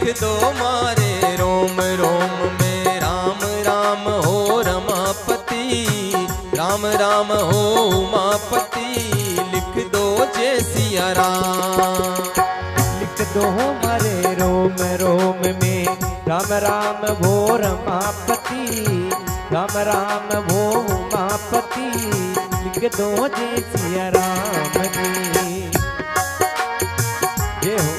दो मारे रोम रोम में राम राम हो रमापति, राम राम हो उमापति, लिख दो जय सिया राम। लिख दो हमारे रोम रोम में राम राम भो रमापति, राम राम भो उमापति, लिख दो जय सिया राम जी। जय हो।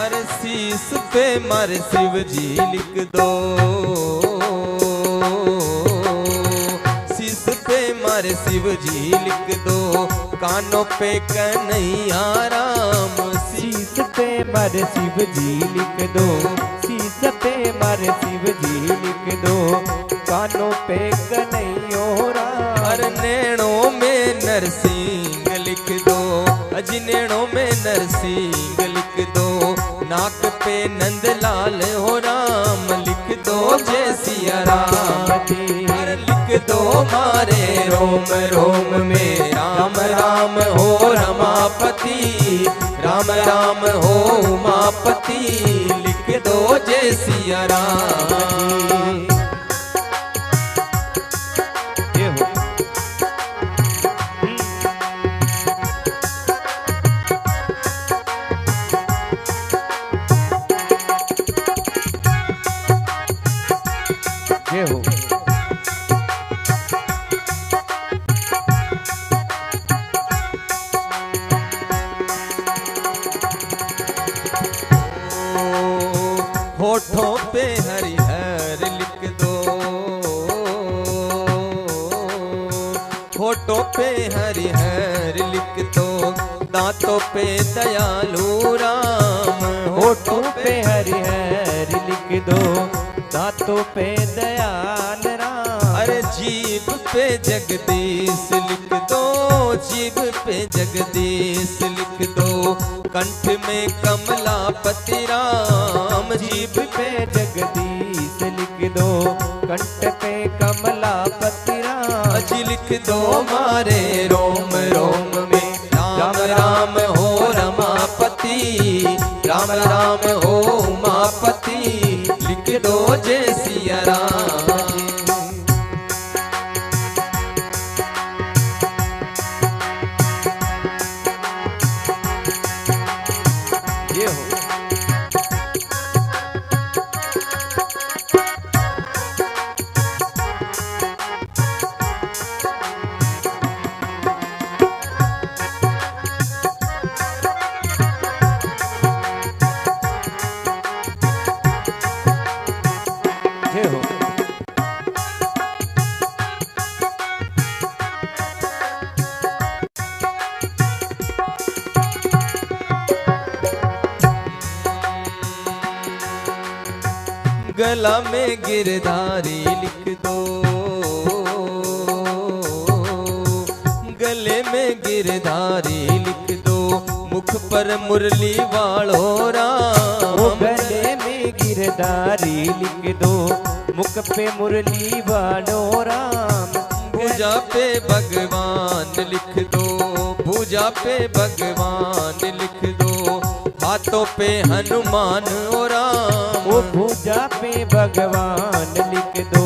अरे शीस पे मारे शिव जी लिख दो, शीस पे मारे शिव जी लिख दो, कानों पे कन्हैया राम। शीस पे मारे शिव जी लिख दो, शीस पे मारे शिव जी लिख दो, कानों पे कन्हैया राम। अरे नैनों में नरसिंह लिख दो, अजनैनों में नरसिंह लिख दो, नाक पे नंदलाल हो राम, लिख दो जय सिया राम। अरे लिख दो मारे रोम रोम में राम राम हो रमापति, राम राम हो उमापति, लिख दो जय सिया राम। जय हो। होठों पे हरिहर लिख दो, होठों पे हरिहर लिख दो, दांतों पे दयालु राम। होठों पे हरिहर लिख दो, दांतों पे दयाल राम। अरे जीभ पे जगदीश लिख दो, जीभ पे जगदीश लिख दो, कंठ में कमलापति राम। जीभ पे जगदीश लिख दो, कंठ पे कमलापति राम। अजी लिख दो मारे रोम रोम में राम राम हो रमापति, राम राम हो उमापति, लिख दो जय सिया राम। ये हो। ये हो। गला में गिरधारी लिख दो, गले में गिरधारी लिख दो, मुख पर मुरली वालो राम। गले में गिरधारी लिख दो, मुख पे मुरली वालो राम। भुजा पे भगवान लिख दो, भुजा पे भगवान लिख दो, हाथों पे हनुमान ओ राम। वो भुजा पे भगवान लिख दो,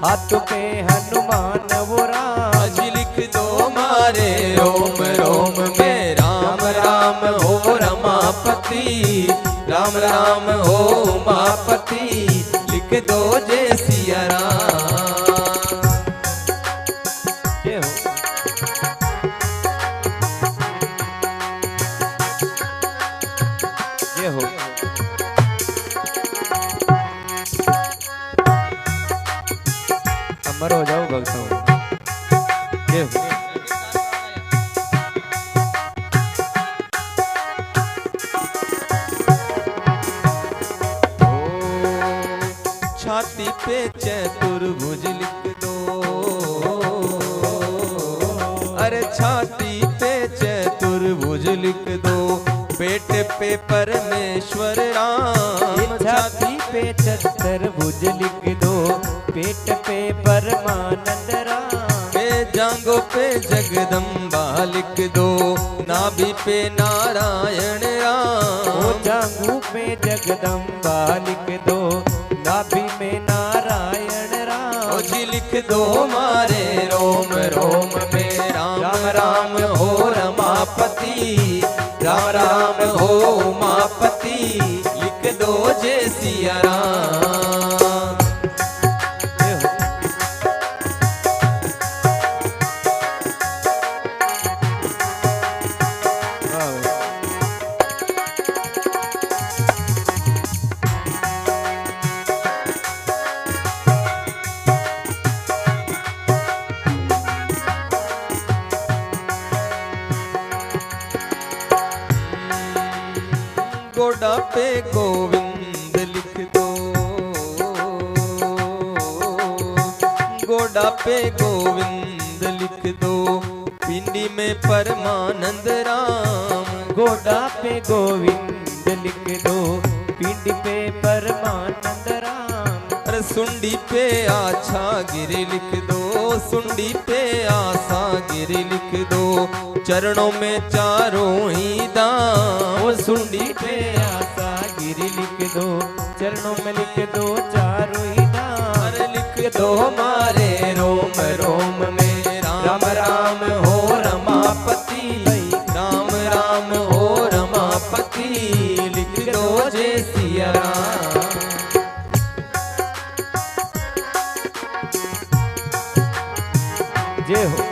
हाथों पे हनुमान वो राम। आज लिख दो मारे रोम रोम में राम राम हो रमापति, राम राम हो उमापति, लिख दो जय सिया राम। जय हो। जय हो। अमर हो जाओ भक्त हो। जय हो। छाती पे चतुर्भुज लिख दो, अरे छाती पे चतुर्भुज लिख दो, पेट पे परमेश्वर राम, छाती पे चतुर्भुज लिख दो, पेट पे परमानंद राम। जांघों पे जगदम्बा लिख दो, नाभि पे नारायण राम। जांघों पे जगदम्बा लिख दो, नाभि में नारायण राम। जी लिख दो मारे रोम रोम में राम राम हो रमापति, राम राम हो उमापति, लिख दो जय सिया राम। गोडा पे गोविंद लिख दो, गोडा पे गोविंद लिख दो, पिंडी में परमानंद राम। गोडा पे गोविंद लिख दो, पिंडी पे परमानंद राम। अरे सुंडी पे आछा गिरी लिख दो, सुंडी पे आशा गिरी लिख दो, चरणों में चारों ही दाम। सुंडी पे आशा गिरी लिख दो, चरणों में लिख दो चारों ही दाम। अरे लिख दो मारे रोम रोम में राम राम हो रमापति, राम राम हो रमापति, लिख दो जय सिया राम। जय हो।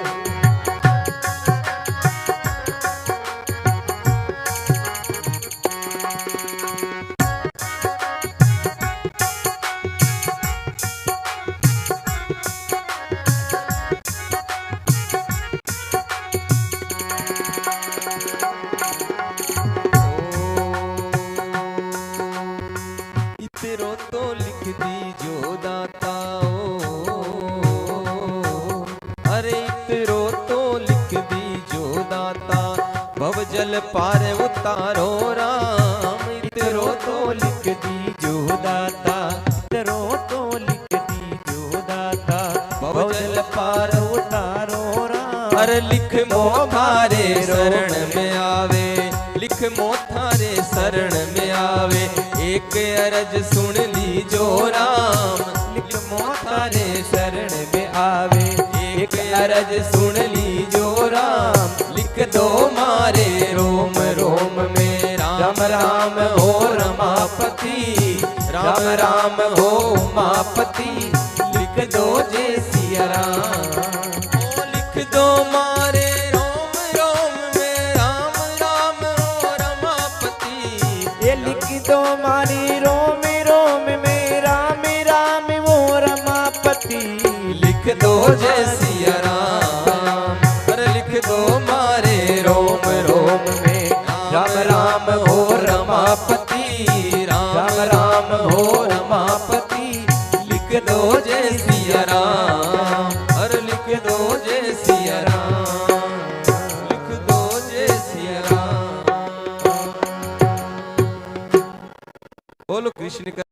इतरो तो लिख दी जो दाता अरे इतरो तो लिख दी जो दाता, भव जल पार उतारो राम। इतरो तो लिख दी जो दाता, इतरो तो लिख दी जो दाता, भव जल पार उतारो राम। अरे लिख मो थारे शरण में आवे, लिख मो थारे शरण में आवे, एक अरज सुन लीजो राम। लिख मो थारे शरण में आवे, एक अरज सुन लीजो राम। लिख दो मारे रोम रोम में राम राम हो रमापति, राम राम हो उमापति, लिख दो जय सिया राम। लिख दो मारे रोम रोम में राम राम हो रमापति, ये लिख दो मारी रोम रोम में राम राम वो रमापति। लिख दो जय सिया राम। अरे लिख दो मारे रोम रोम में राम राम हो रमापति, राम राम हो रमापति, लिख दो जय सिया राम। अरे लिख दो जय सिया राम, लिख दो जय सिया राम। बोलो कृष्ण का